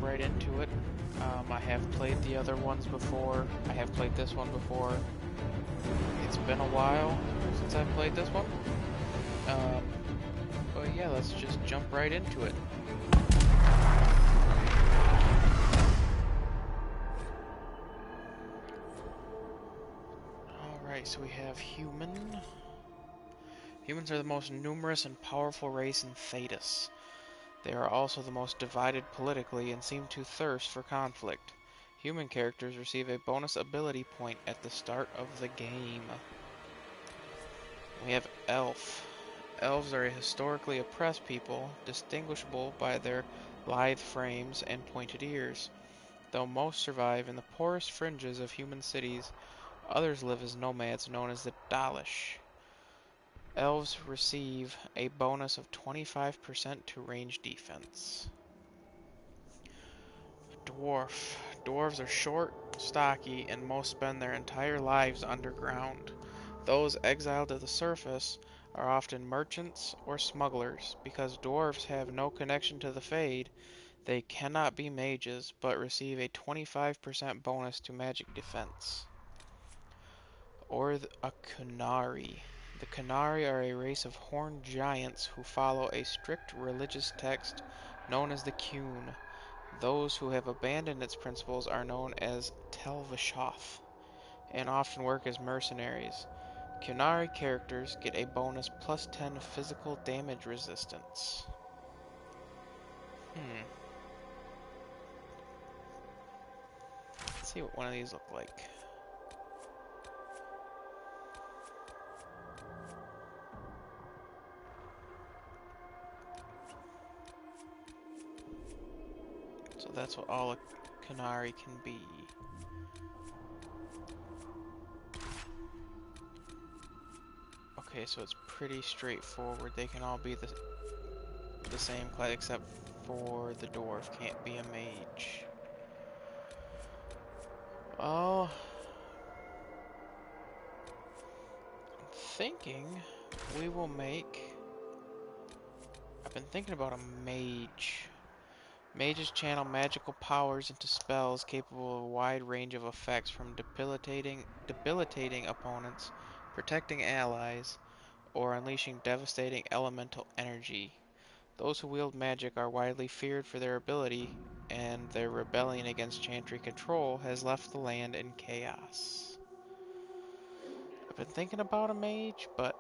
right into it. I have played the other ones before. I have played this one before. It's been a while since I've played this one. Um, but yeah, let's just jump right into it. Alright, so we have human. Humans are the most numerous and powerful race in Thedas. They are also the most divided politically and seem to thirst for conflict. Human characters receive a bonus ability point at the start of the game. We have Elf. Elves are a historically oppressed people, distinguishable by their lithe frames and pointed ears. Though most survive in the poorest fringes of human cities, others live as nomads known as the Dalish. Elves receive a bonus of 25% to range defense. Dwarf. Dwarves are short, stocky, and most spend their entire lives underground. Those exiled to the surface are often merchants or smugglers. Because dwarves have no connection to the Fade, they cannot be mages, but receive a 25% bonus to magic defense. Or a Quinari. The Quinari are a race of horned giants who follow a strict religious text known as the Qun. Those who have abandoned its principles are known as Tel'Vashoth, and often work as mercenaries. Quinari characters get a bonus plus 10 physical damage resistance. Let's see what one of these look like. So that's what all a Quinari can be. Okay, so it's pretty straightforward. They can all be the same class except for the dwarf can't be a mage. Oh, I'm thinking we will make... I've been thinking about a mage. Mages channel magical powers into spells capable of a wide range of effects, from debilitating opponents, protecting allies, or unleashing devastating elemental energy. Those who wield magic are widely feared for their ability, and their rebellion against Chantry control has left the land in chaos. I've been thinking about a mage, but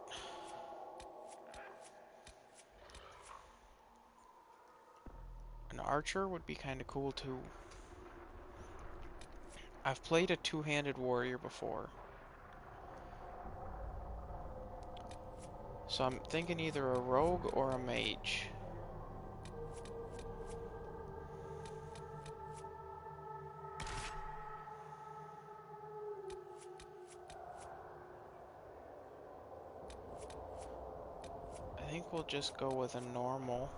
an archer would be kind of cool too. I've played a two-handed warrior before, so I'm thinking either a rogue or a mage. I think we'll just go with a normal.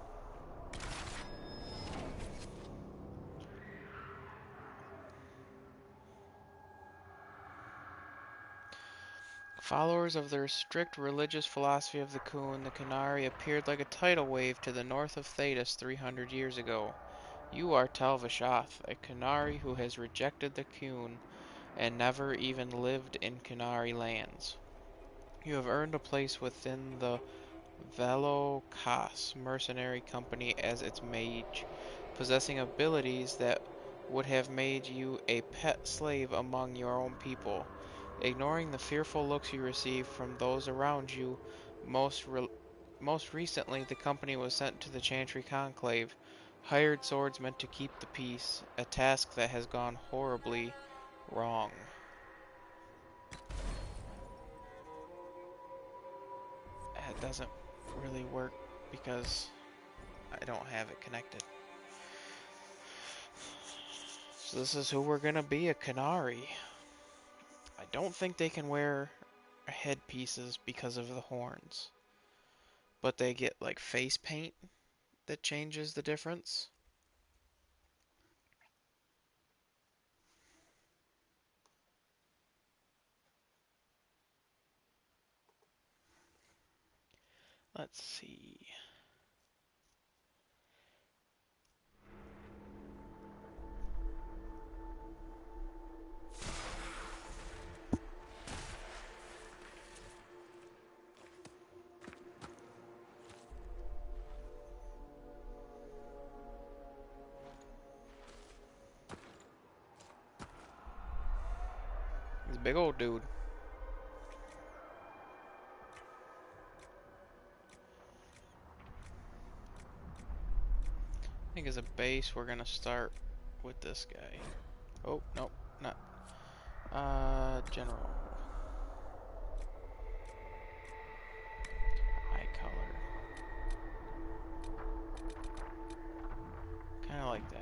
Followers of their strict religious philosophy of the Qun, the Quinari appeared like a tidal wave to the north of Thedas 300 years ago. You are Tel'Vashoth, a Quinari who has rejected the Qun and never even lived in Quinari lands. You have earned a place within the Velokas mercenary company as its mage, possessing abilities that would have made you a pet slave among your own people. Ignoring the fearful looks you receive from those around you, most recently the company was sent to the Chantry Conclave, hired swordsmen to keep the peace, a task that has gone horribly wrong. It doesn't really work because I don't have it connected. So this is who we're gonna be, a Quinari. I don't think they can wear headpieces because of the horns, but they get like face paint that changes the difference. Let's see. big old dude. I think as a base, we're gonna start with this guy. Oh, nope, not. General. Eye color. Kinda like that.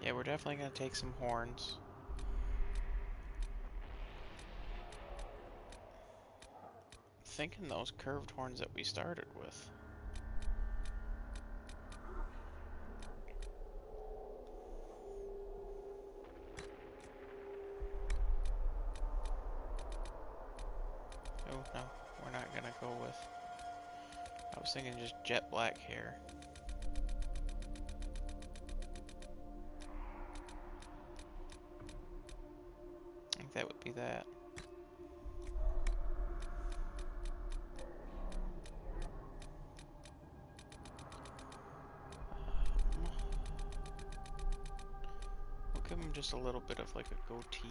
Yeah, we're definitely gonna take some horns. Thinking those curved horns that we started with. Oh no, we're not gonna go with. I was thinking just jet black hair. I think that would be that. We'll give him just a little bit of like a goatee.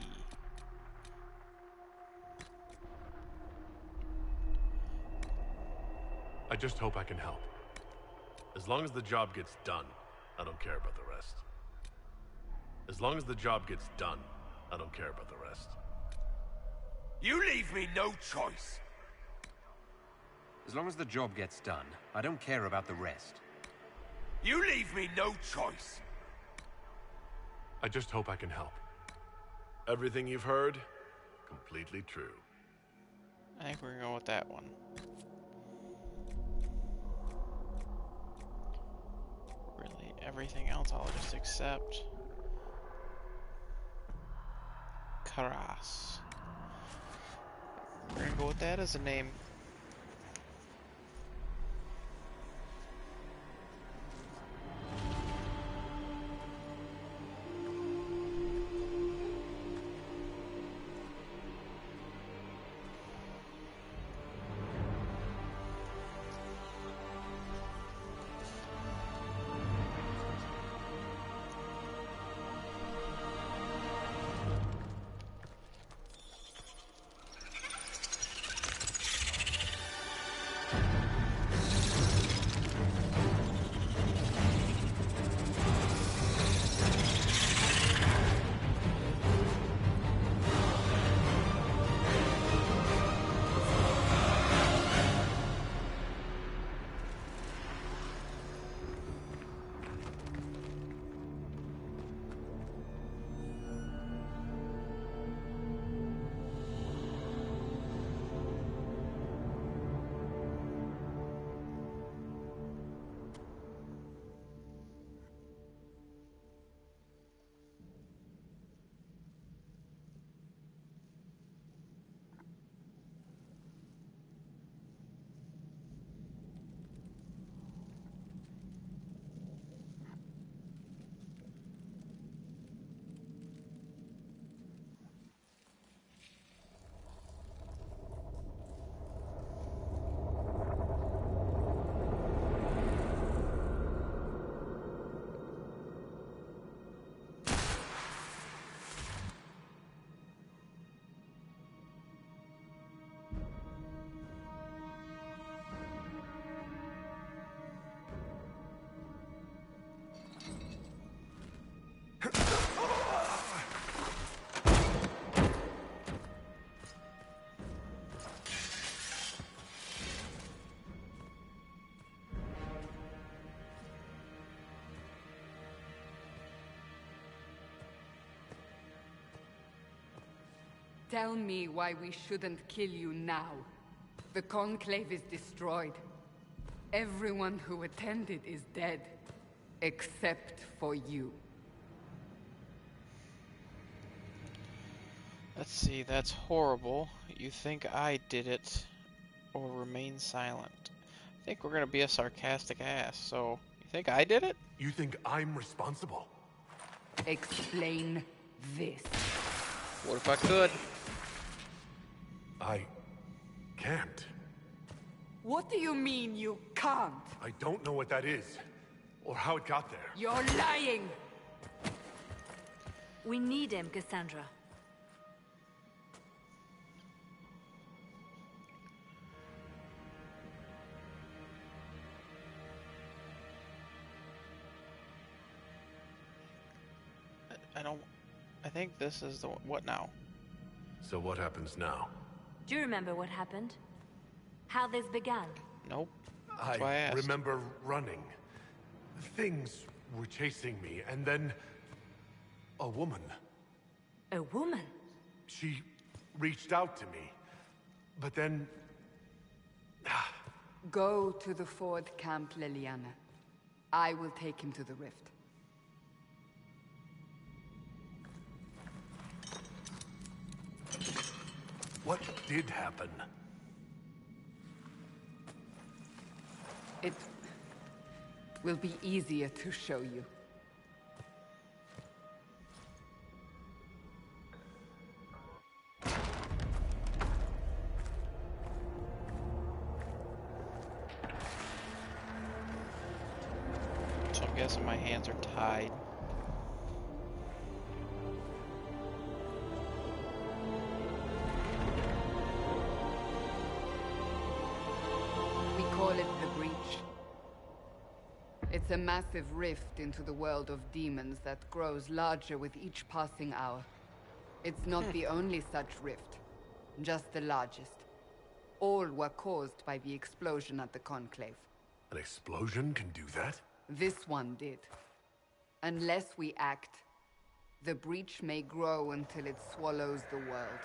I just hope I can help. As long as the job gets done, I don't care about the rest. As long as the job gets done, I don't care about the rest. You leave me no choice. As long as the job gets done, I don't care about the rest. You leave me no choice. I just hope I can help. Everything you've heard, completely true. I think we're gonna go with that one. Really, everything else I'll just accept. Kaaras. We're gonna go with that as a name. Tell me why we shouldn't kill you now. The Conclave is destroyed. Everyone who attended is dead. Except for you. Let's see, that's horrible. You think I did it, or remain silent. I think we're gonna be a sarcastic ass, so you think I did it? You think I'm responsible? Explain. this. What if I could? I can't. What do you mean you can't? I don't know what that is, or how it got there. You're lying! We need him, Cassandra. I think this is the what now? So what happens now? Do you remember what happened? How this began? Nope. That's why I asked. Remember running. Things were chasing me, and then a woman. A woman? She reached out to me, but then Go to the Ford Camp, Liliana. I will take him to the rift. what did happen? It will be easier to show you. So I'm guessing my hands are tied. We call it the Breach. It's a massive rift into the world of demons that grows larger with each passing hour. It's not the only such rift, just the largest. All were caused by the explosion at the Conclave. An explosion can do that? This one did. Unless we act, the breach may grow until it swallows the world.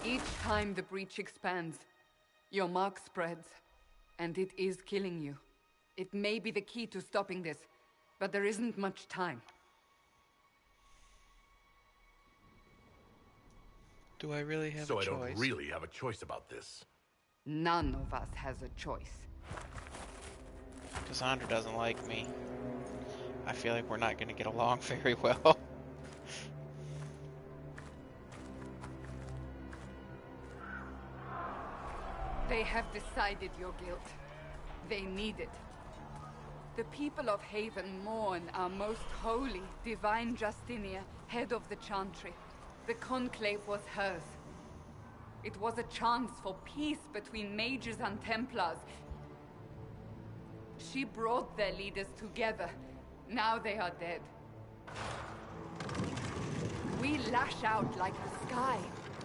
Each time the breach expands, your mark spreads, and it is killing you. It may be the key to stopping this, but there isn't much time. Do I really have So a I choice? don't really have a choice about this. None of us has a choice. Cassandra doesn't like me. I feel like we're not going to get along very well. They have decided your guilt. They need it. The people of Haven mourn our most holy, divine Justinia, head of the Chantry. The Conclave was hers. It was a chance for peace between mages and Templars. She brought their leaders together. Now they are dead. We lash out like the sky,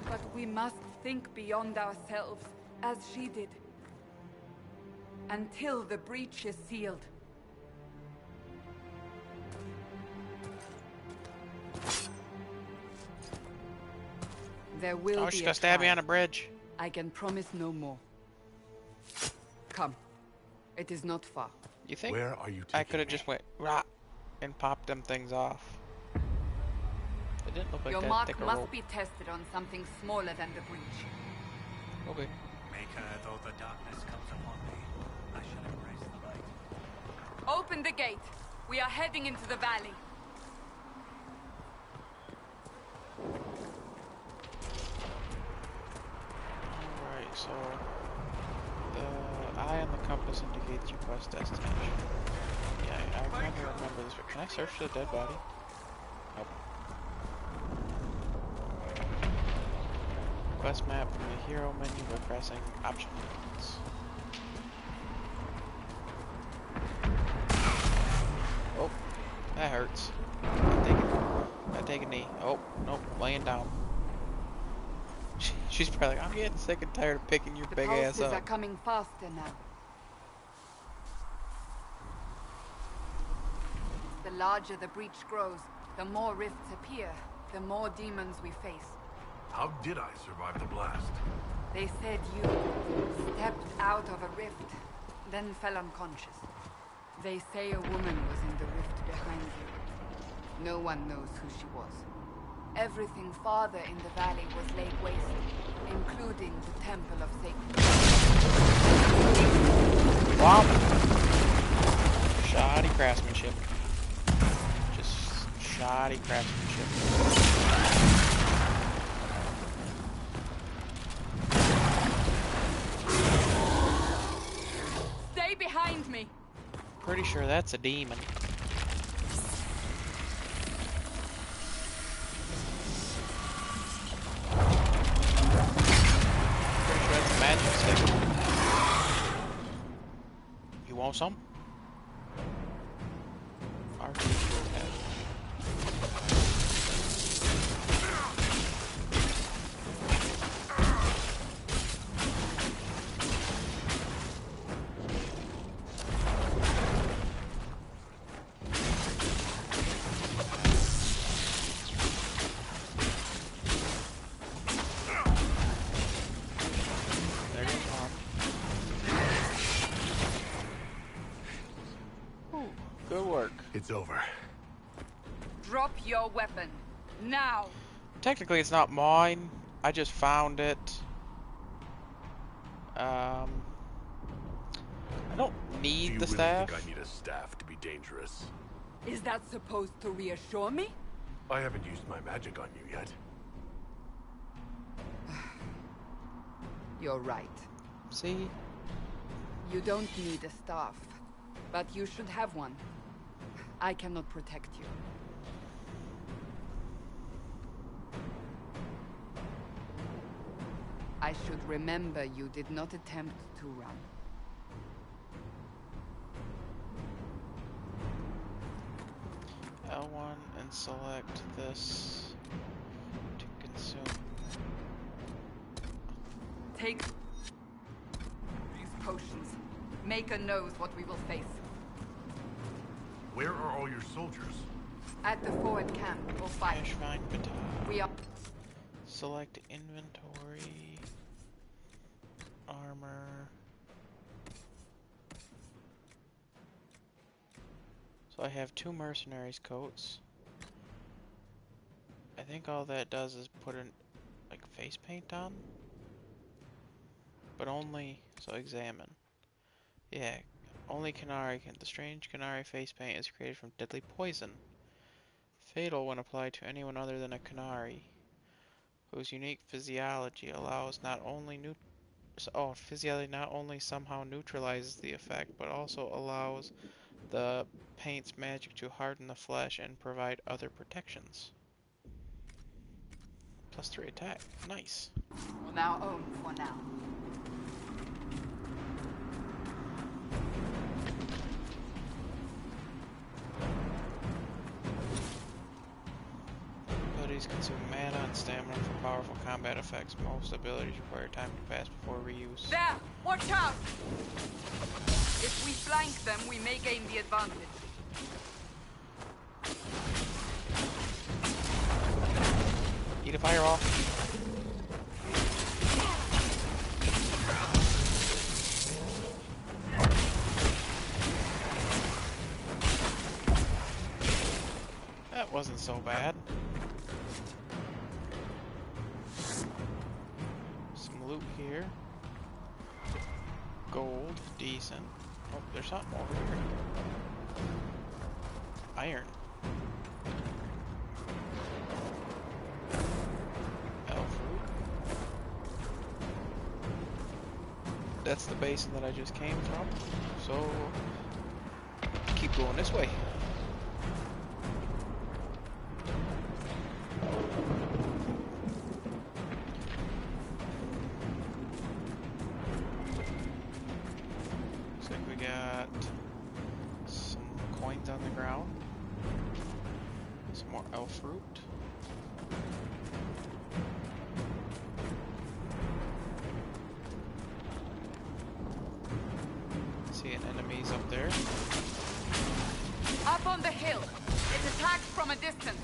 but we must think beyond ourselves, as she did. Until the breach is sealed. There will Oh, be she's a gonna stab me trial. on a bridge. I can promise no more. Come. It is not far. You think? Where are you taking I could have me? just went rah and popped them things off. It didn't look like Your that mark thick a must rope. be tested on something smaller than the breach. Okay. Maker, though the darkness comes upon me, I shall embrace the light. Open the gate. We are heading into the valley. Alright, so the eye on the compass indicates your quest destination. Yeah, I never remember this, but can I search for the dead body? Nope. Quest map from the hero menu by pressing option buttons. Oh, that hurts. I take a knee. Oh, nope, laying down. She's probably like, I'm getting sick and tired of picking your The big ass pulses are up. coming faster now. The larger the breach grows, the more rifts appear, the more demons we face. How did I survive the blast? They said you stepped out of a rift, then fell unconscious. They say a woman was in the rift behind you. No one knows who she was. Everything farther in the valley was laid waste, including the Temple of Sacred. Womp. Shoddy craftsmanship. Just shoddy craftsmanship. Stay behind me. Pretty sure that's a demon. Pretty sure that's a magic stick. You want some? Our teacher has. There goes one. Ooh, good work. It's over. Drop your weapon. Now. Technically, it's not mine. I just found it. I don't Do need you the really staff. think I need a staff to be dangerous? Is that supposed to reassure me? I haven't used my magic on you yet. You're right. See? You don't need a staff, but you should have one. I cannot protect you. I should remember you did not attempt to run. L1 and select this to consume. Take these potions. Maker knows what we will face. Where are all your soldiers? At the forward camp, we'll fight. Cash find battalion. We are... Select inventory. Armor. So I have 2 mercenaries coats. I think all that does is put in like face paint on. But only, so examine. Yeah, only Quinari can. The strange Quinari face paint is created from deadly poison. Fatal when applied to anyone other than a Quinari, whose unique physiology allows not only physiology not only somehow neutralizes the effect, but also allows the paint's magic to harden the flesh and provide other protections. +3 attack. Nice. on our own for now. Abilities consume mana and stamina for powerful combat effects. Most abilities require time to pass before reuse. There! Watch out! If we flank them, we may gain the advantage. Eat a fireball. That wasn't so bad. Some loot here. Gold, decent. Oh, there's something over here. Iron. Elf root. That's the basin that I just came from. So, keep going this way. Looks like we got some coins on the ground. Some more elf fruit. Seeing enemies up there. Up on the hill. It attacks from a distance.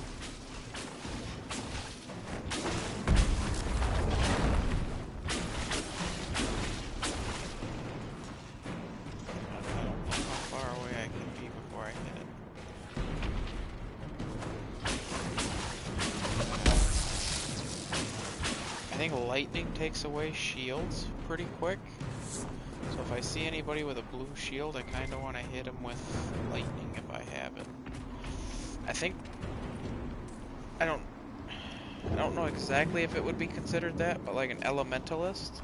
I don't know how far away I can be before I hit it. I think lightning takes away shields pretty quick. So if I see anybody with a blue shield, I kind of want to hit them with lightning if I have it. I think... I don't know exactly if it would be considered that, but like an elementalist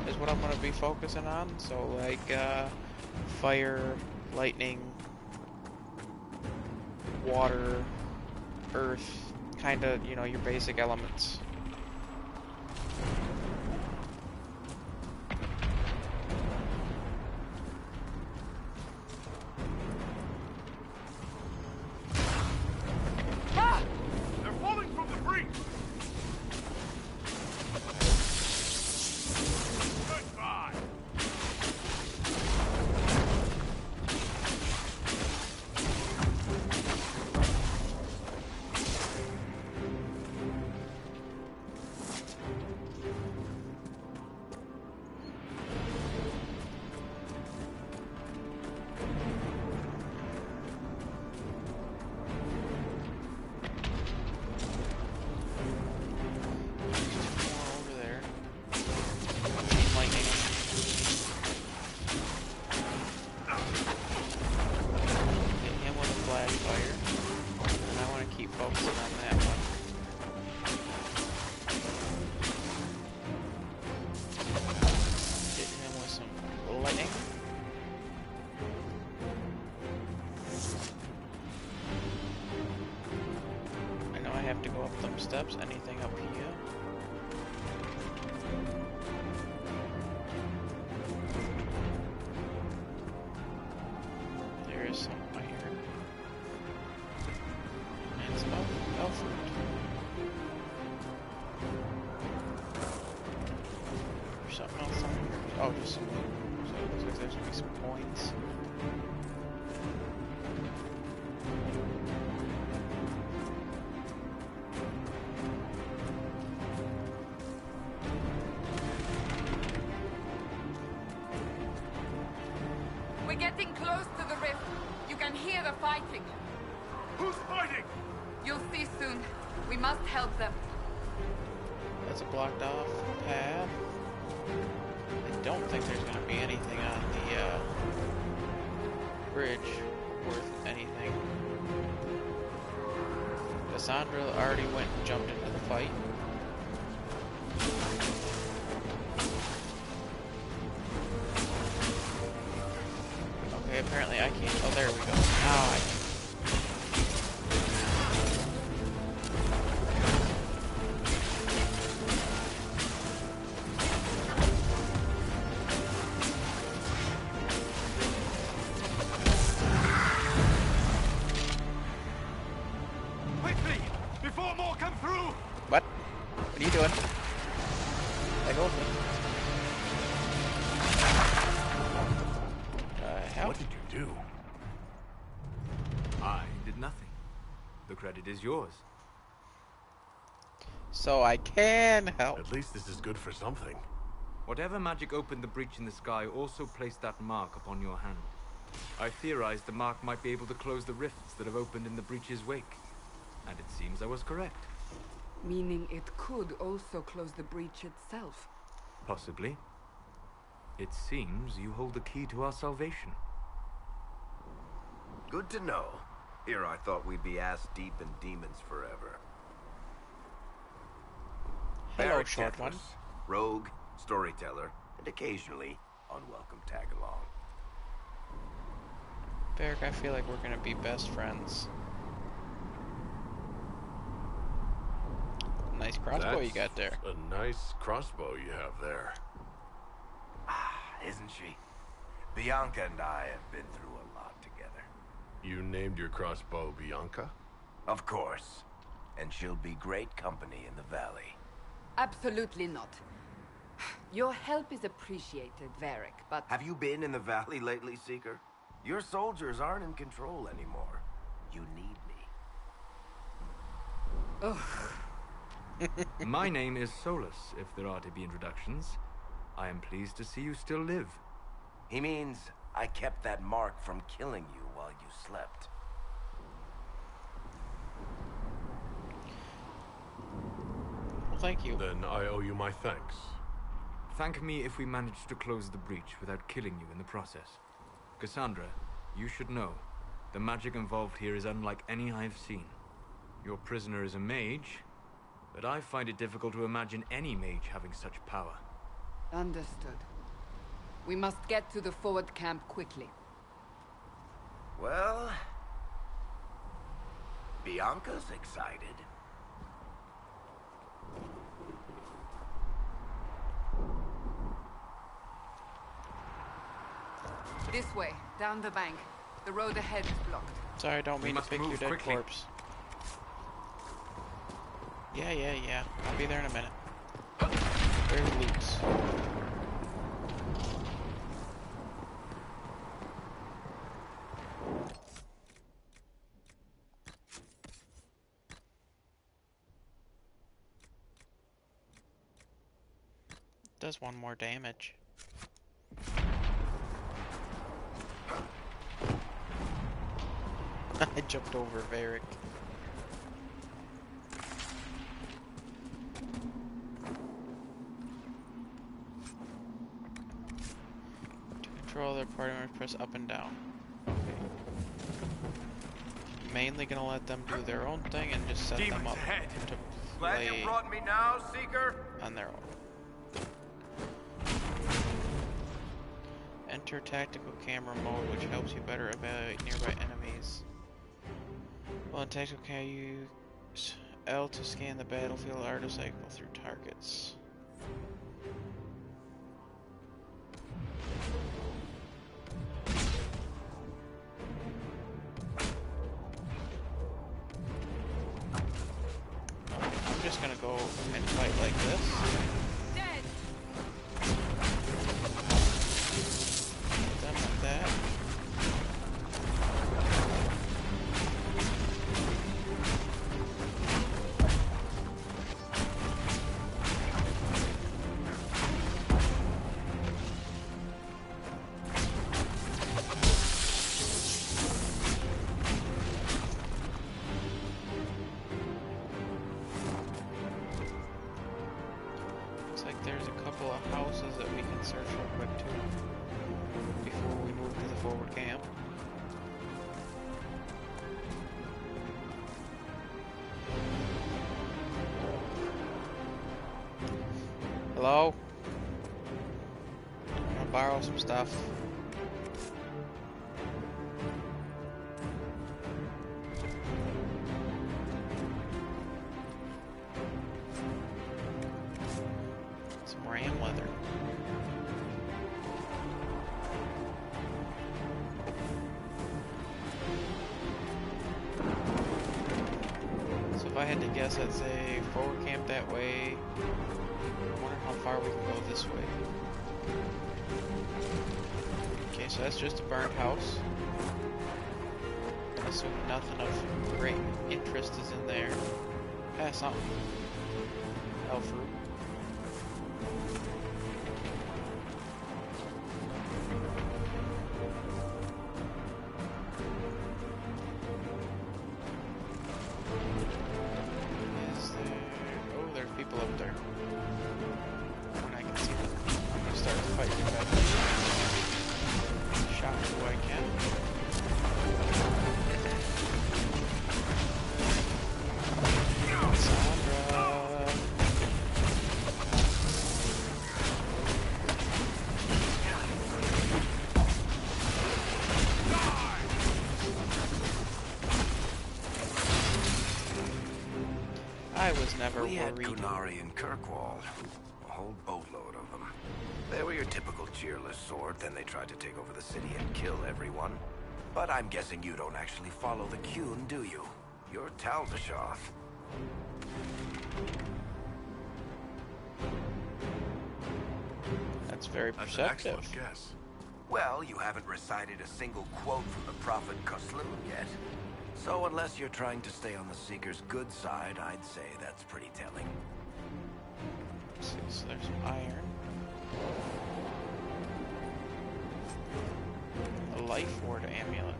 is what I'm going to be focusing on. So like fire, lightning, water, earth, kind of, you know, your basic elements. They're falling from the breach! Goodbye! Over there. Lightning. Hit him with a flash fire. And I want to keep focusing on that one. Hit him with some lightning. I know I have to go up them steps. Anything up here? There is some iron. And some elf fruit. There's something else on here. Oh, just some loot. So it looks like there's gonna be some coins. We're getting close to the rift. You can hear the fighting. Who's fighting? You'll see soon. We must help them. That's a blocked off path. I don't think there's gonna be anything on the bridge worth anything. Cassandra already went and jumped into the fight. Okay, apparently I can't. Oh, there we go. Now I can. Quickly! Before more come through! What? What are you doing? Like open. Hell? What did you do? I did nothing. The credit is yours. So I can help. At least this is good for something. Whatever magic opened the breach in the sky also placed that mark upon your hand. I theorized the mark might be able to close the rifts that have opened in the breach's wake. And it seems I was correct. Meaning it could also close the breach itself. Possibly. It seems you hold the key to our salvation. Good to know. Here I thought we'd be ass-deep in demons forever. Hello, Barrack short one. Deathless, rogue, storyteller, and occasionally unwelcome tag-along. Barrack, I feel like we're gonna be best friends. Nice crossbow you got there. A nice crossbow you have there. Isn't she? Bianca and I have been through a lot together. You named your crossbow Bianca? Of course. And she'll be great company in the valley. Absolutely not. Your help is appreciated, Varric, but... Have you been in the valley lately, Seeker? Your soldiers aren't in control anymore. You need me. Ugh. My name is Solus, if there are to be introductions. I am pleased to see you still live. He means I kept that mark from killing you while you slept. thank you. Then I owe you my thanks. Thank me if we manage to close the breach without killing you in the process. Cassandra, you should know, the magic involved here is unlike any I've seen. Your prisoner is a mage, but I find it difficult to imagine any mage having such power. Understood. We must get to the forward camp quickly. Well, Bianca's excited. This way, down the bank. The road ahead is blocked. Sorry, I don't mean to pick your dead quickly. corpse. Yeah. I'll be there in a minute. Where are Luke's? Does one more damage. I jumped over Varric. To control their party members, press up and down. Okay. Mainly gonna let them do their own thing and just set them up ahead. to Glad you play brought me now, Seeker. on their own. Enter tactical camera mode, which helps you better evaluate nearby enemies. While in tactical camera, use L to scan the battlefield, R to cycle through targets. I'm just gonna go and fight like this. Dead! Them like that. Looks like there's a couple of houses that we can search real quick too before we move to the forward camp. Hello? I'm gonna borrow some stuff. Some ram leather. So if I had to guess, I'd say forward camp that way. I wonder how far we can go this way. Okay, so that's just a burned house. I assume nothing of great interest is in there. Ah, something. Elf fruit. Is there... Oh, there's people up there. When I can see them, I'm gonna start the fight with that. Shot who I can. Sandra. I was never We had worried. Quinari and Kirkwall. A whole boatload of them. They were your typical cheerless sort, then they tried to take over the city and kill everyone. But I'm guessing you don't actually follow the Qun, do you? You're Talbashoth. That's very That's an perceptive. excellent guess. Well, you haven't recited a single quote from the Prophet Kosloon yet. So unless you're trying to stay on the Seeker's good side, I'd say that's pretty telling. See, so there's some iron. A life ward amulet.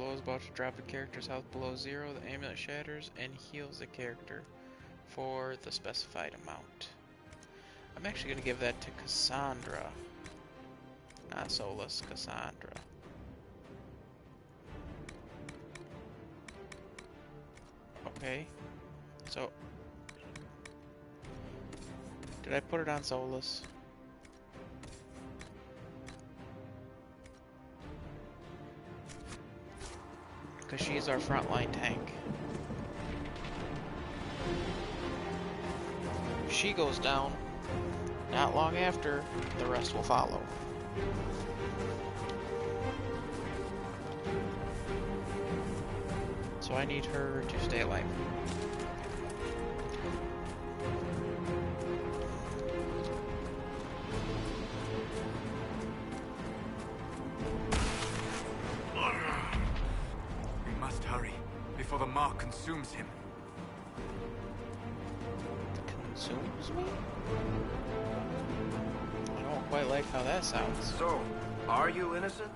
blow is about to drop the character's health below 0, the amulet shatters and heals the character for the specified amount. I'm actually going to give that to Cassandra. Not Solus, Cassandra. Okay. So, did I put it on Solus? Because she's our frontline tank. If she goes down, not long after, the rest will follow. So I need her to stay alive. We must hurry before the mark consumes him. Consumes me? I don't quite like how that sounds. So, are you innocent?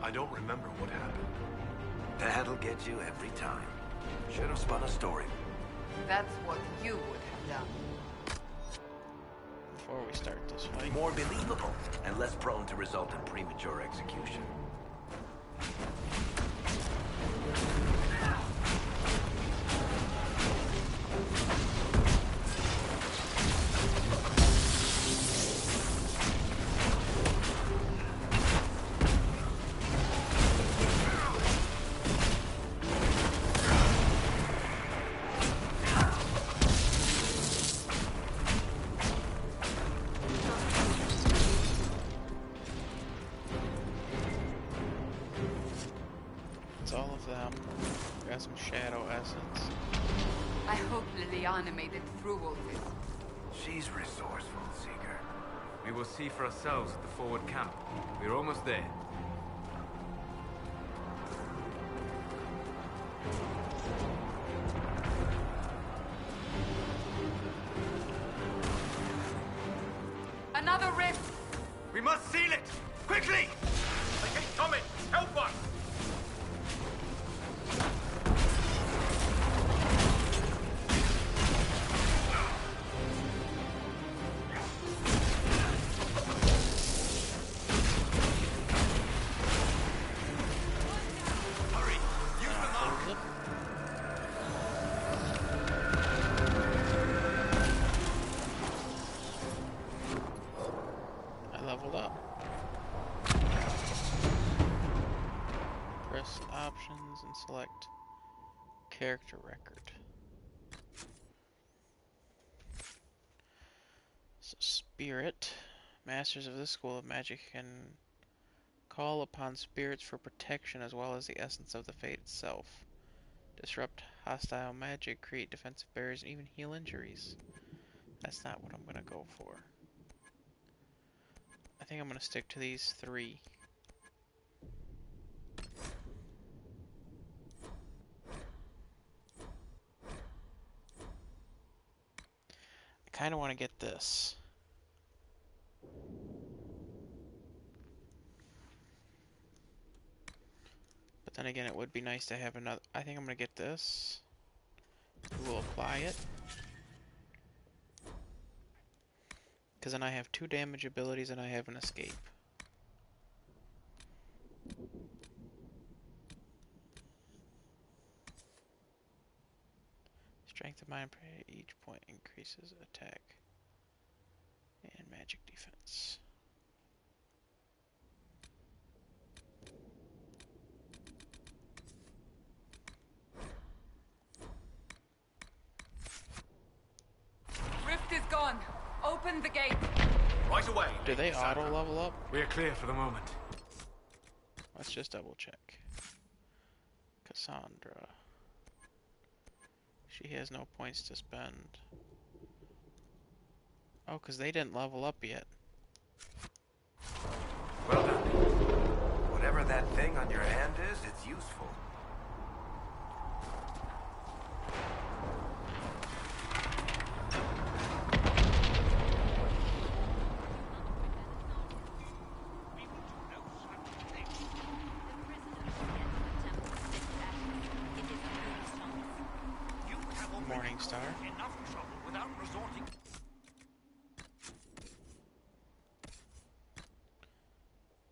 I don't remember what happened. That'll get you every time. Should have spun a story. That's what you would have done. Before we start this fight. More believable, and less prone to result in premature execution. It's all of them. Got some shadow essence. I hope Liliana made it through all this. She's resourceful, Seeker. We will see for ourselves at the forward camp. We're almost there. Another rift! We must seal it! Quickly! They keep coming! Help us! Hurry! Use the mark! Close it. I leveled up. Press options and select character record. So spirit. Masters of this school of magic can call upon spirits for protection as well as the essence of the fate itself. Disrupt hostile magic, create defensive barriers, and even heal injuries. That's not what I'm going to go for. I think I'm going to stick to these three. I kind of want to get this. But then again, it would be nice to have another. I think I'm going to get this. We'll apply it. Because then I have 2 damage abilities and I have an escape. Strength of mind per each point increases attack and magic defense. Rift is gone. Open the gate. Right away. Do they auto level up? We are clear for the moment. Let's just double check. Cassandra. She has no points to spend. Oh, because they didn't level up yet. Well done. Whatever that thing on your hand is, it's useful. Morning Star. Enough trouble without resorting.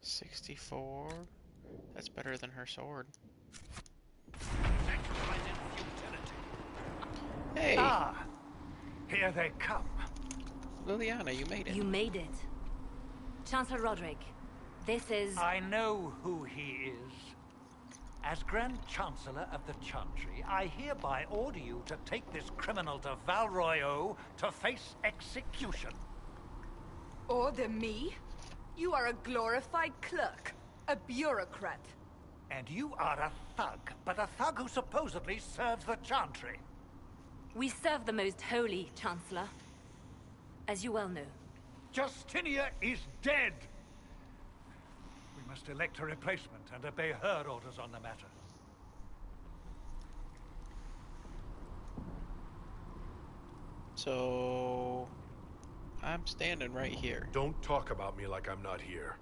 64. That's better than her sword. Sacrifice in futility. Hey, Ah, here they come. Liliana, you made it. You made it. Chancellor Roderick, this is... I know who he is. As Grand Chancellor of the Chantry, I hereby order you to take this criminal to Val Royeaux to face execution. Order me? You are a glorified clerk, a bureaucrat. And you are a thug, but a thug who supposedly serves the Chantry. We serve the most holy, Chancellor. As you well know. Justinia is dead! We must elect a replacement and obey her orders on the matter. So, I'm standing right here. Don't talk about me like I'm not here.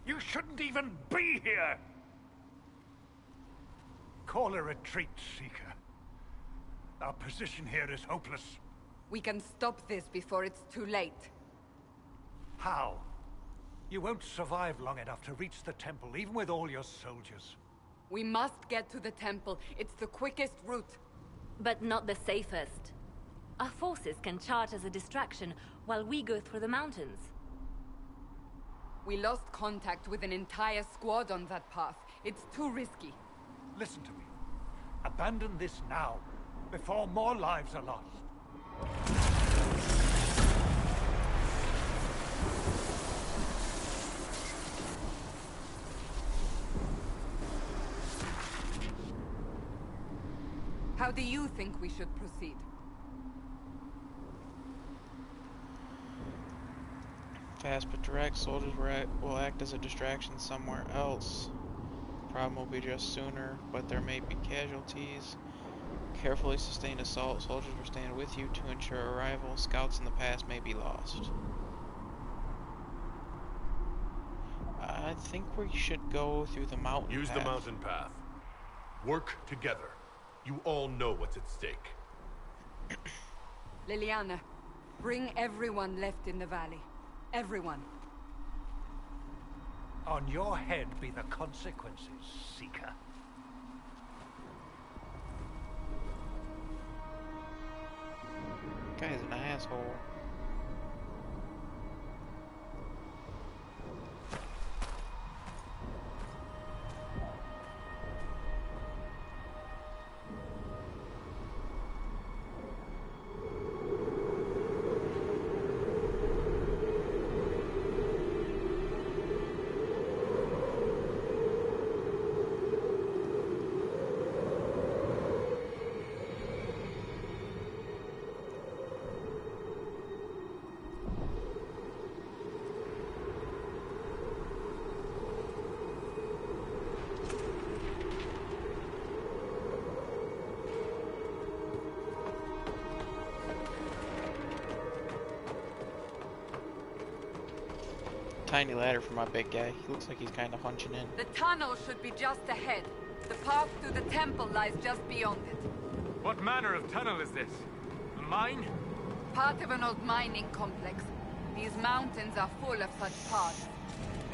You shouldn't even be here! Call a retreat, Seeker. Our position here is hopeless. We can stop this before it's too late. How? You won't survive long enough to reach the temple, even with all your soldiers. We must get to the temple. It's the quickest route. But not the safest. Our forces can charge as a distraction while we go through the mountains. We lost contact with an entire squad on that path. It's too risky. Listen to me. Abandon this now, before more lives are lost. How do you think we should proceed? Fast but direct, soldiers will act as a distraction somewhere else. Problem will be just sooner, but there may be casualties. Carefully sustained assault, soldiers will stand with you to ensure arrival. Scouts in the past may be lost. I think we should go through the mountain Use path. the mountain path. Work together. You all know what's at stake. Liliana, bring everyone left in the valley. Everyone. On your head be the consequences, Seeker. Guy's an asshole. Tiny ladder for my big guy. He looks like he's kind of hunching in. The tunnel should be just ahead. The path to the temple lies just beyond it. What manner of tunnel is this? A mine? Part of an old mining complex. These mountains are full of such paths.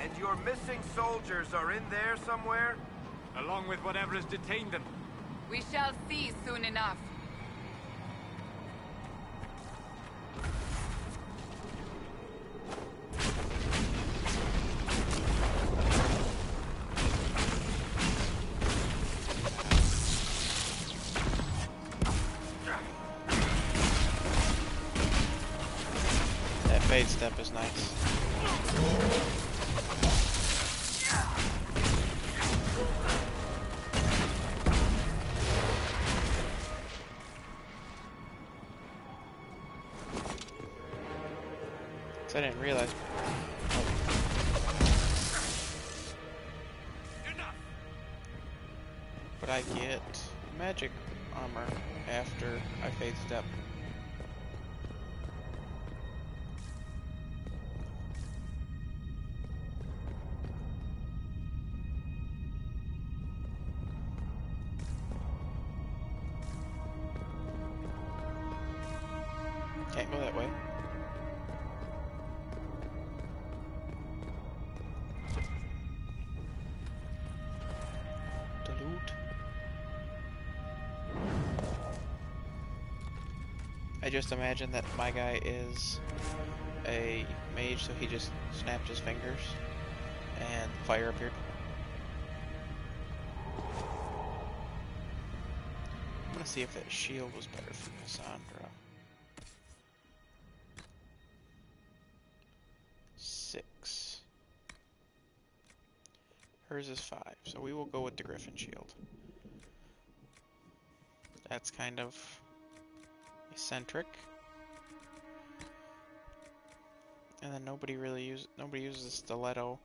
And your missing soldiers are in there somewhere? Along with whatever has detained them. We shall see soon enough. That fade step is nice. I didn't realize. But I get magic armor after I fade step. Go that way. Dilute. I just imagine that my guy is a mage, so he just snapped his fingers and fire appeared. I'm gonna see if that shield was better for Cassandra. 6. Hers is 5, so we will go with the Griffin shield. That's kind of eccentric. And then nobody uses the stiletto.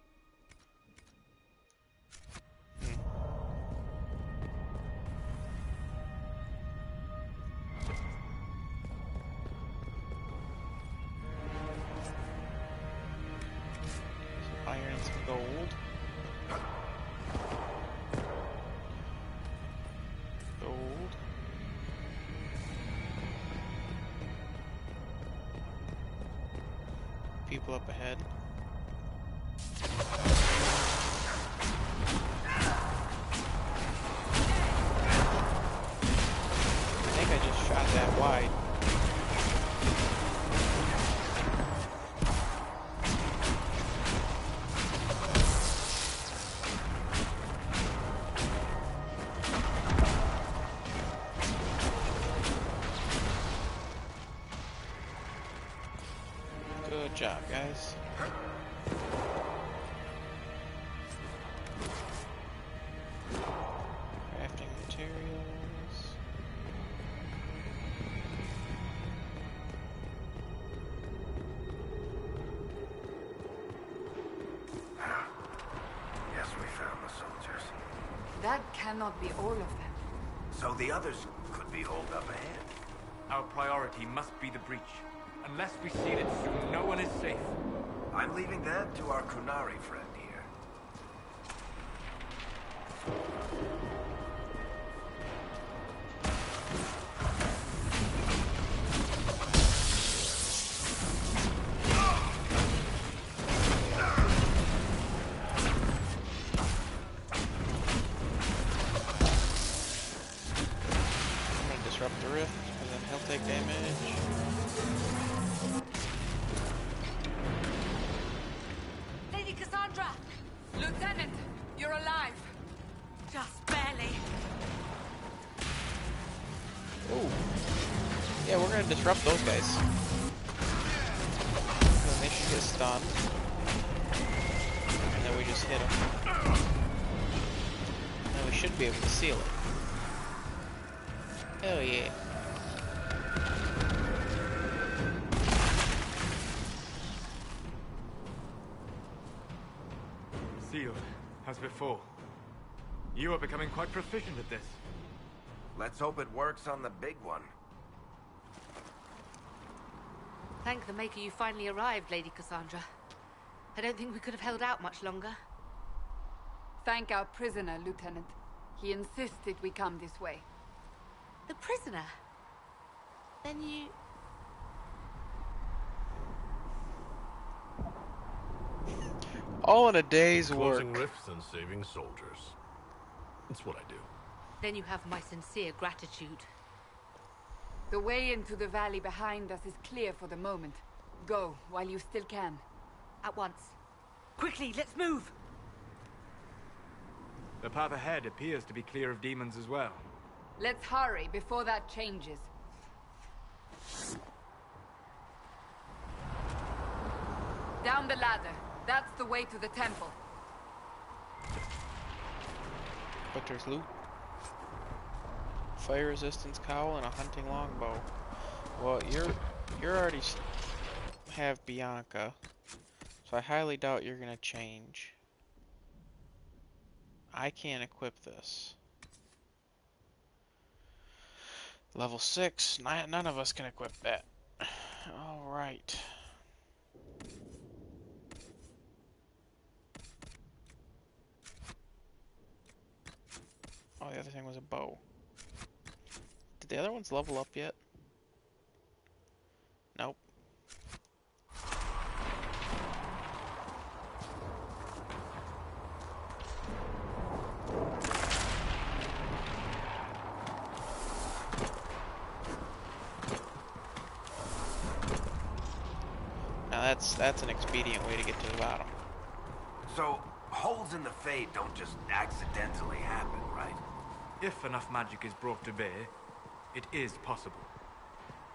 Some iron and some gold. Gold. People up ahead. I think I just shot that wide. Good job, guys. Crafting materials. Yes, we found the soldiers. That cannot be all of them. So the others could be holed up ahead. Our priority must be the breach. Unless we seal it soon, no one is safe. I'm leaving that to our Quinari friend here. I'm gonna disrupt the rift, and then he'll take damage. Lady Cassandra! Lieutenant, you're alive. Just barely. Ooh. Yeah, we're gonna disrupt those guys. Then they should get stunned. And then we just hit them. And then we should be able to seal it. Oh yeah. Sealed, as before. You are becoming quite proficient at this. Let's hope it works on the big one. Thank the Maker you finally arrived, Lady Cassandra. I don't think we could have held out much longer. Thank our prisoner, Lieutenant. He insisted we come this way. The prisoner? Then you... All in a day's work. Closing rifts and saving soldiers. It's what I do. Then you have my sincere gratitude. The way into the valley behind us is clear for the moment. Go, while you still can. At once. Quickly, let's move! The path ahead appears to be clear of demons as well. Let's hurry before that changes. Down the ladder. That's the way to the temple. But there's loot. Fire resistance cowl and a hunting longbow. Well, you're already have Bianca, so I highly doubt you're gonna change. I can't equip this. Level 6. None of us can equip that. All right. Oh, the other thing was a bow. Did the other ones level up yet? Nope. Now that's an expedient way to get to the bottom. So, holes in the Fade don't just accidentally happen, right? If enough magic is brought to bear, it is possible.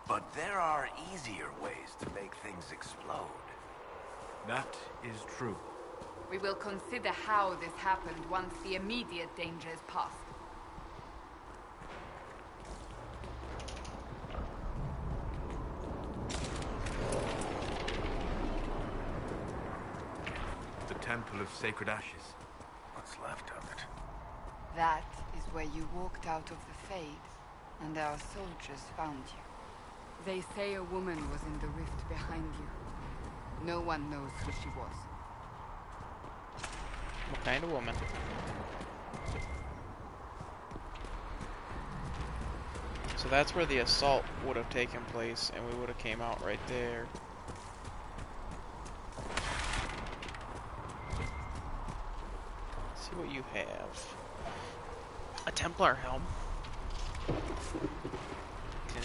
But there are easier ways to make things explode. That is true. We will consider how this happened once the immediate danger is past. The Temple of Sacred Ashes. What's left of it? That is where you walked out of the Fade, and our soldiers found you. They say a woman was in the rift behind you. No one knows who she was. What kind of woman? So that's where the assault would have taken place, and we would have came out right there. Let's see what you have. A Templar helm. Can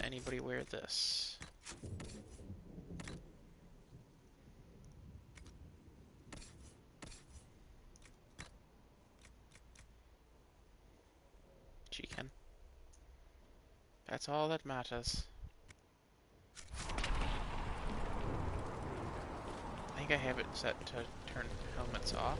anybody wear this? She can. That's all that matters. I think I have it set to turn helmets off.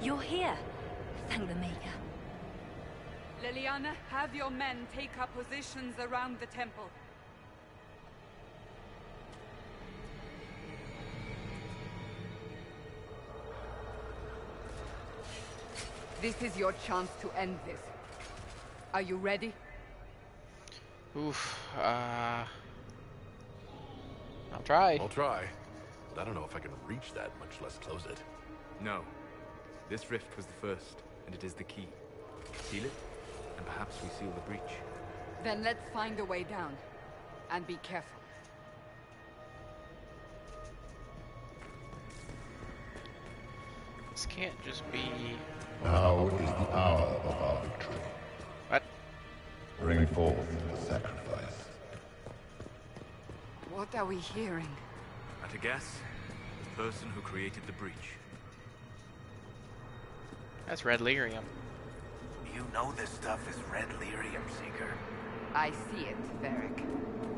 You're here. Thank the Maker. Liliana, have your men take up positions around the temple. This is your chance to end this. Are you ready? Oof, I'll try. I'll try, but I don't know if I can reach that, much less close it. No. This rift was the first, and it is the key. Seal it, and perhaps we seal the breach. Then let's find a way down. And be careful. This can't just be... Now is the hour of our victory. What? Bring forth the sacrifice. What are we hearing? At a guess, the person who created the breach. That's red lyrium. You know this stuff is red lyrium, Seeker. I see it, Varric.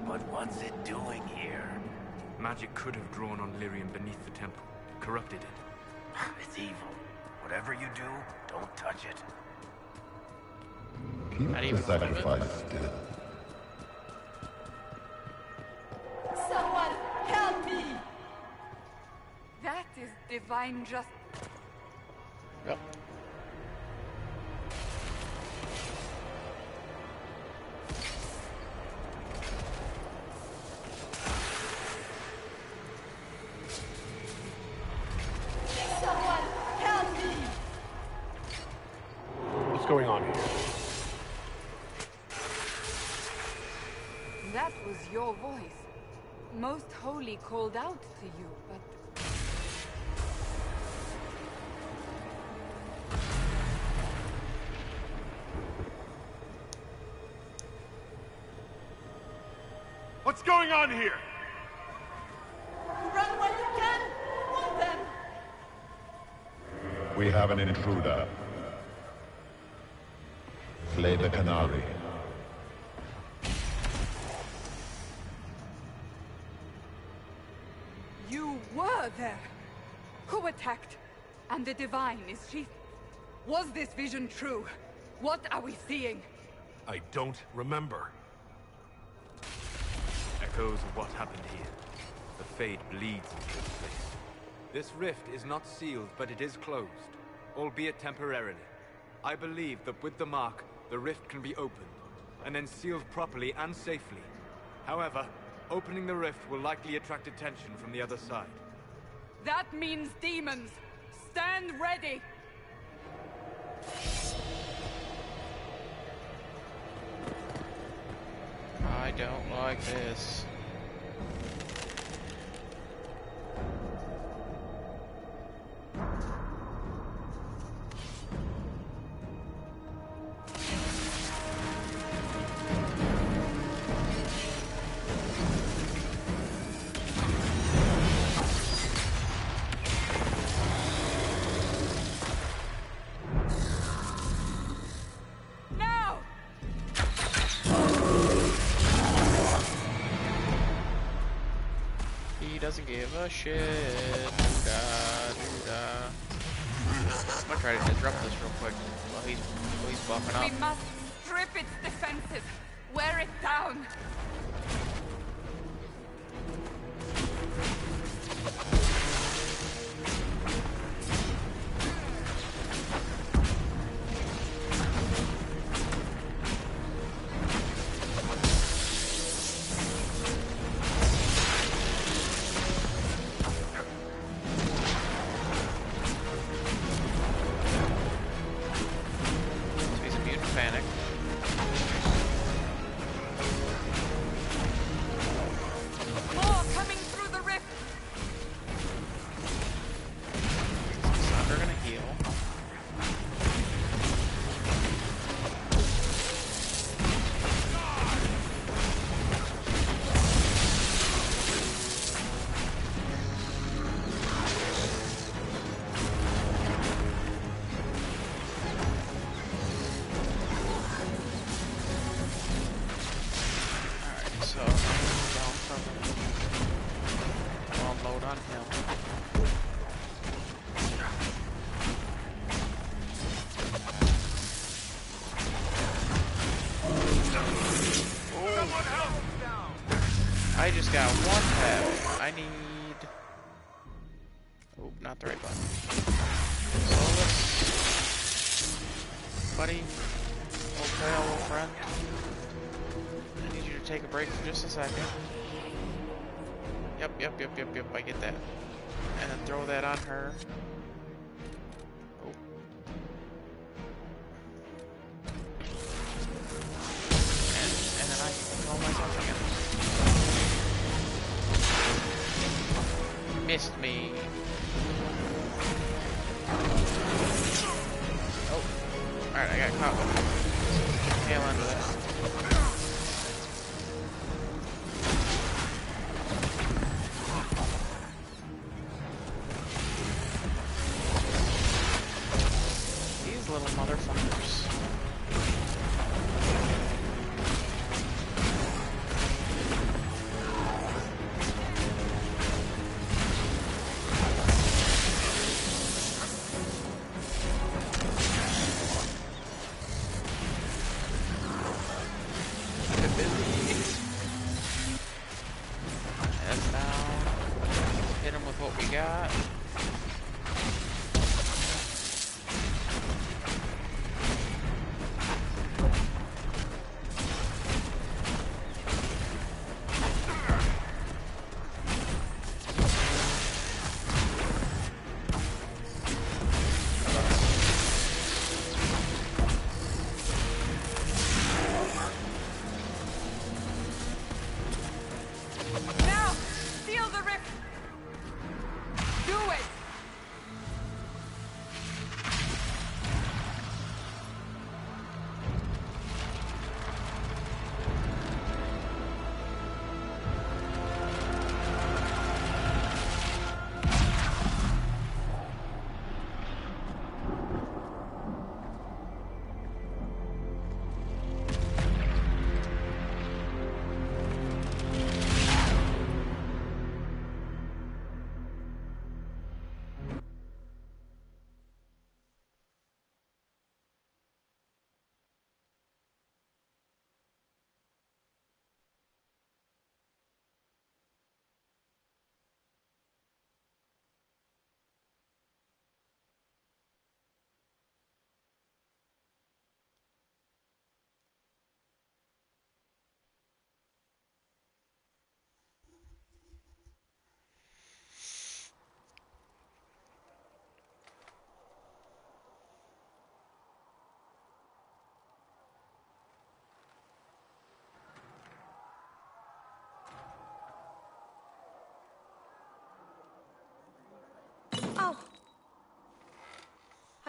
But what's it doing here? Magic could have drawn on lyrium beneath the temple, corrupted it. It's evil. Whatever you do, don't touch it. Keep the sacrifice still. Someone help me! That is divine justice. Yep. Someone help me! What's going on here? That was your voice. Most Holy called out to you, but... What's going on here? Run when you can! Hold them! We have an intruder. Slay the Quinari. You were there! Who attacked? And the Divine, is she... Was this vision true? What are we seeing? I don't remember. Echoes of what happened here. The fade bleeds into this place. This rift is not sealed, but it is closed, albeit temporarily. I believe that with the mark, the rift can be opened, and then sealed properly and safely. However, opening the rift will likely attract attention from the other side. That means demons! Stand ready! I don't like this. Doesn't give a shit. Doo-da. I'm gonna try to disrupt this real quick while he's buffing up. We must strip its defenses. Wear it down. I just got one tap. I need... Oh, not the right button. So let's... Buddy, old pal, old friend. I need you to take a break for just a second. Yep, I get that. And then throw that on her. Oh. And then I can control myself again. Missed me. Oh. Alright, I got caught with the tail end of that. These little motherfuckers.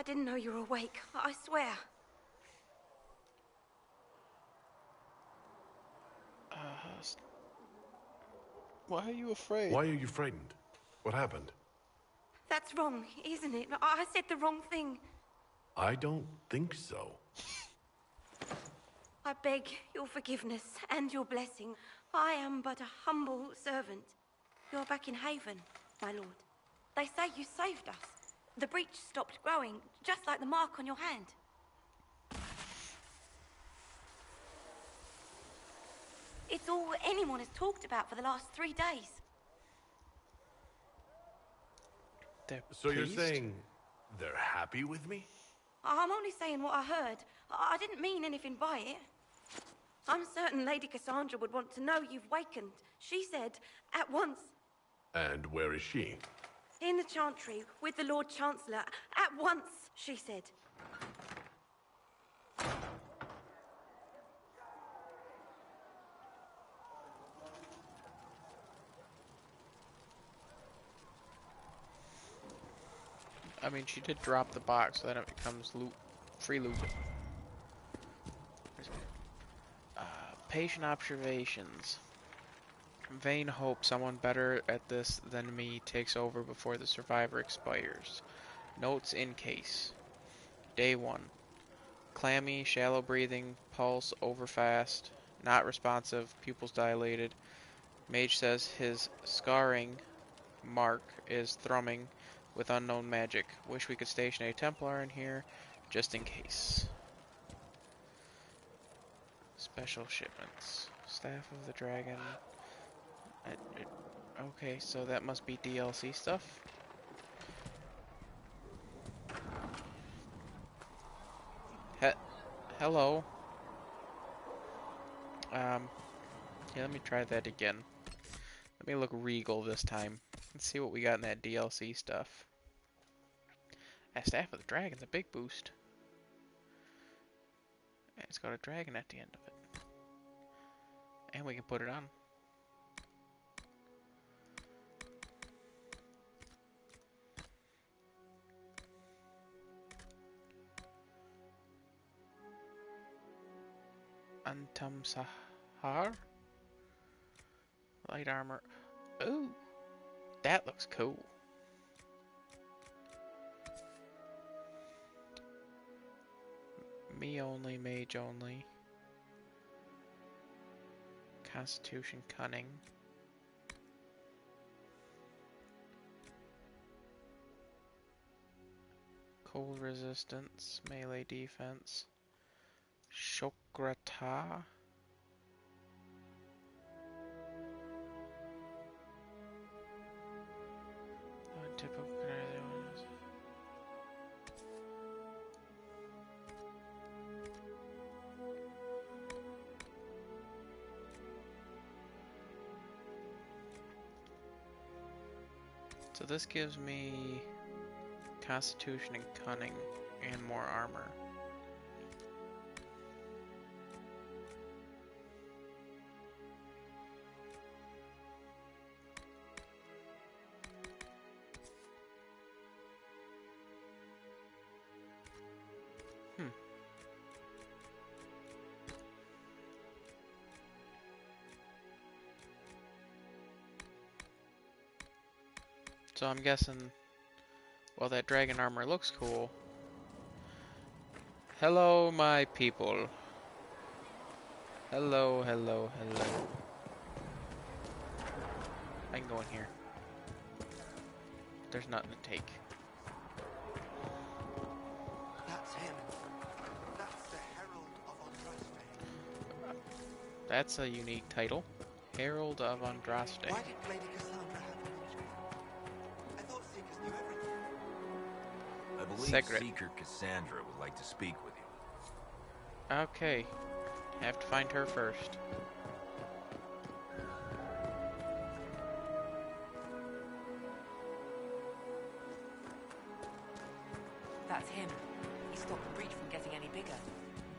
I didn't know you were awake. I swear. Why are you afraid? Why are you frightened? What happened? That's wrong, isn't it? I said the wrong thing. I don't think so. I beg your forgiveness and your blessing. I am but a humble servant. You're back in Haven, my lord. They say you saved us. The breach stopped growing, just like the mark on your hand. It's all anyone has talked about for the last 3 days. So you're saying they're happy with me? I'm only saying what I heard. I didn't mean anything by it. I'm certain Lady Cassandra would want to know you've wakened. She said, at once. And where is she? In the Chantry, with the Lord Chancellor. At once, she said. I mean, she did drop the box, so then it becomes loot, free loot. Patient observations. Vain hope someone better at this than me takes over before the survivor expires. Notes in case. Day 1. Clammy, shallow breathing, pulse overfast, not responsive, pupils dilated. Mage says his scarring mark is thrumming with unknown magic. Wish we could station a Templar in here, just in case. Special shipments. Staff of the Dragon. Okay, so that must be DLC stuff. Hello. Yeah, let me try that again. Let me look regal this time. Let's see what we got in that DLC stuff. Staff of the Dragon's a big boost. And it's got a dragon at the end of it. And we can put it on. Antum Sahar? Light armor. Ooh, that looks cool. Me only, mage only. Constitution cunning. Cold resistance, melee defense. Shokrata. Typical. So this gives me Constitution and Cunning and more armor. So I'm guessing, well, that dragon armor looks cool. Hello, my people. Hello, hello, hello. I can go in here. There's nothing to take. That's him. That's the Herald of Andraste. That's a unique title. Herald of Andraste. Why did Lady Cassandra have the manuscript? I thought Seekers knew everything. I believe Secret. Seeker Cassandra would like to speak with you. Okay. Have to find her first. That's him. He stopped the breach from getting any bigger.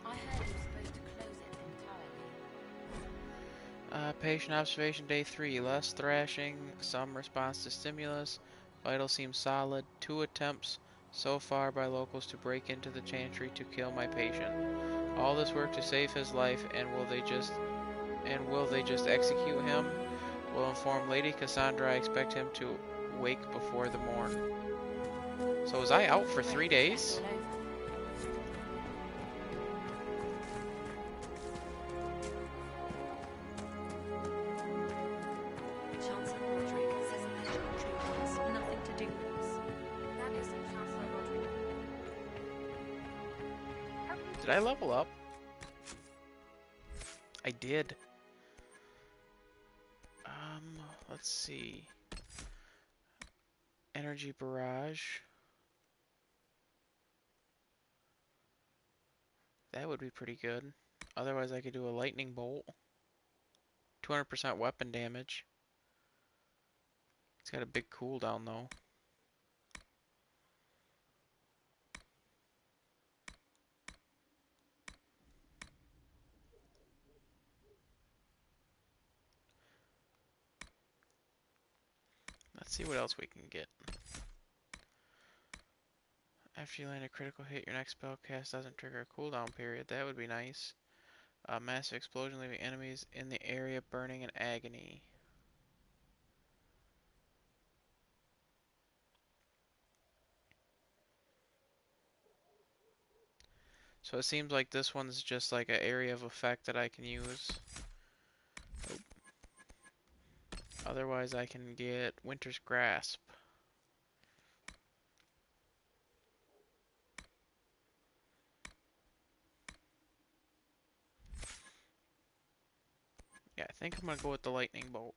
I heard he was supposed to close it entirely. Patient observation day 3. Less thrashing, some response to stimulus. Vital seems solid. 2 attempts so far by locals to break into the chantry to kill my patient. All this work to save his life, and will they just execute him? Will inform Lady Cassandra I expect him to wake before the morn. So was I out for 3 days? Chancellor Roderick says that the chantry wants nothing to do with us. That isn't Chancellor Roderick. Did I level up? I did. Let's see. Energy barrage. That would be pretty good. Otherwise I could do a lightning bolt. 200% weapon damage. It's got a big cooldown though. Let's see what else we can get. After you land a critical hit, your next spell cast doesn't trigger a cooldown period. That would be nice. Massive explosion leaving enemies in the area burning in agony. So it seems like this one's just like an area of effect that I can use. Oh. Otherwise I can get Winter's Grasp. Yeah, I think I'm gonna go with the lightning bolt.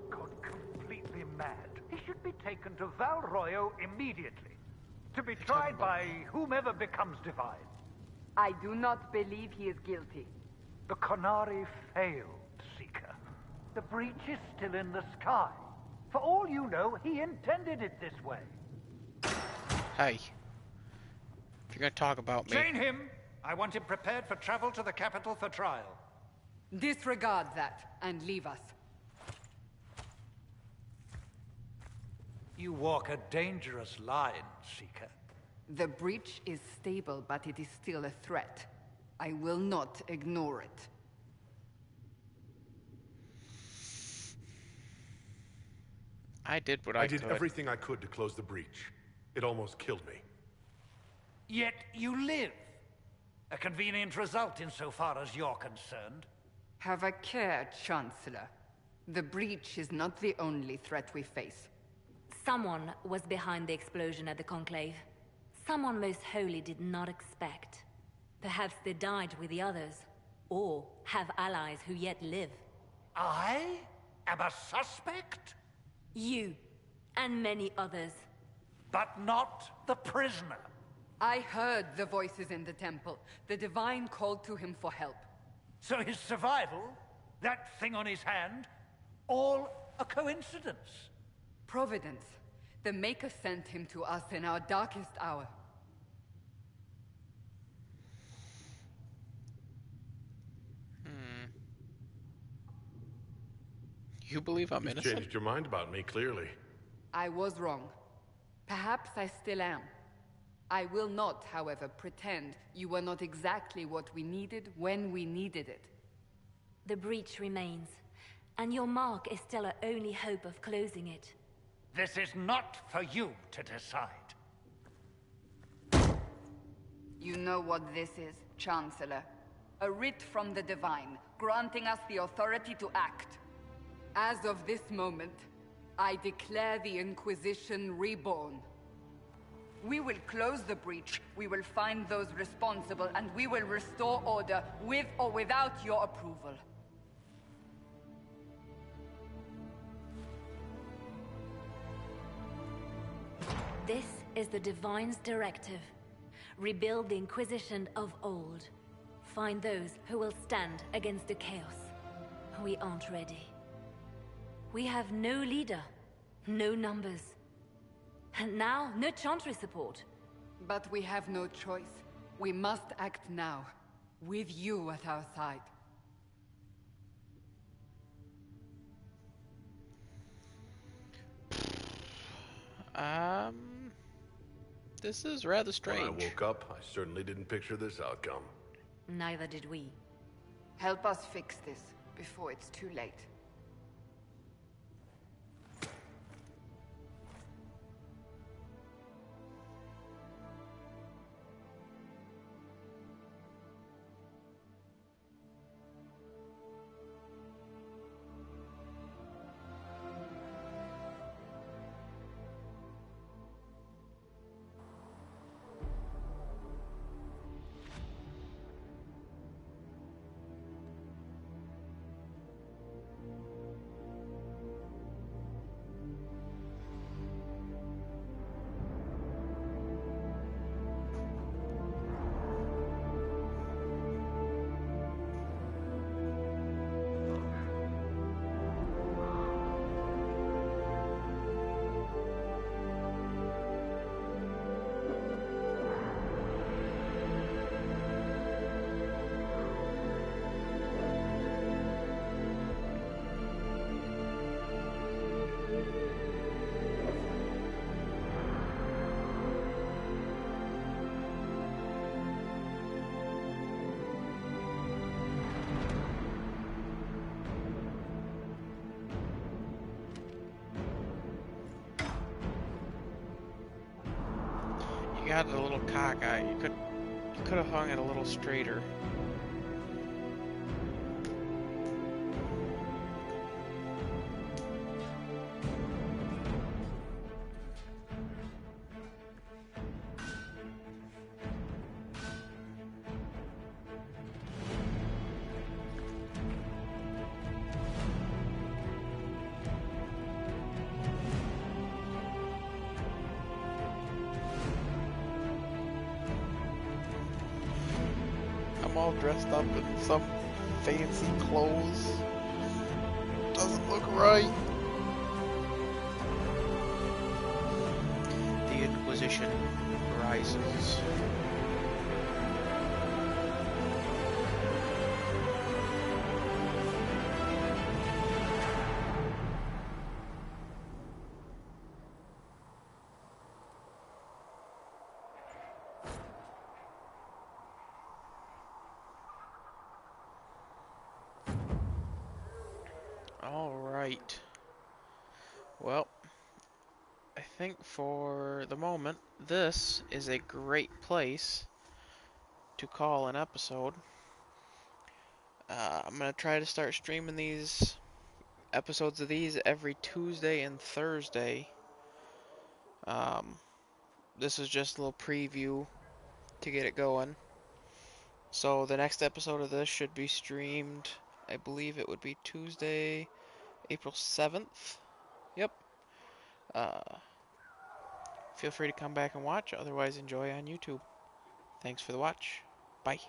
Gone completely mad. He should be taken to Val Royo immediately, to be tried by whomever becomes divine. I do not believe he is guilty. The Quinari failed, Seeker. The breach is still in the sky. For all you know, he intended it this way. Hey. If you're gonna talk about me... Chain him! I want him prepared for travel to the capital for trial. Disregard that, and leave us. You walk a dangerous line, Seeker. The breach is stable, but it is still a threat. I will not ignore it. I did what I could. I did everything I could to close the breach. It almost killed me. Yet you live. A convenient result insofar as you're concerned. Have a care, Chancellor. The breach is not the only threat we face. Someone was behind the explosion at the Conclave. Someone Most Holy did not expect. Perhaps they died with the others, or have allies who yet live. I am a suspect? You, and many others. But not the prisoner. I heard the voices in the temple. The Divine called to him for help. So his survival, that thing on his hand, all a coincidence? Providence. The Maker sent him to us in our darkest hour. You believe I'm innocent? You've changed your mind about me, clearly. I was wrong. Perhaps I still am. I will not, however, pretend you were not exactly what we needed when we needed it. The breach remains, and your mark is still our only hope of closing it. This is not for you to decide. You know what this is, Chancellor. A writ from the Divine, granting us the authority to act. As of this moment, I declare the Inquisition reborn. We will close the breach, we will find those responsible, and we will restore order, with or without your approval. This is the Divine's directive. Rebuild the Inquisition of old. Find those who will stand against the chaos. We aren't ready. We have no leader, no numbers. And now, no Chantry support. But we have no choice. We must act now. with you at our side. This is rather When I strange. woke up, I certainly didn't picture this outcome. Neither did we. Help us fix this before it's too late. You got it a little cockeyed. You could have hung it a little straighter. I'm all dressed up in some fancy clothes. Doesn't look right. The Inquisition rises. Alright. Well, I think for the moment, this is a great place to call an episode. I'm going to try to start streaming these episodes of these every Tuesday and Thursday. This is just a little preview to get it going. So the next episode of this should be streamed, I believe it would be Tuesday, April 7th. Yep. Feel free to come back and watch, otherwise enjoy on YouTube. Thanks for the watch. Bye.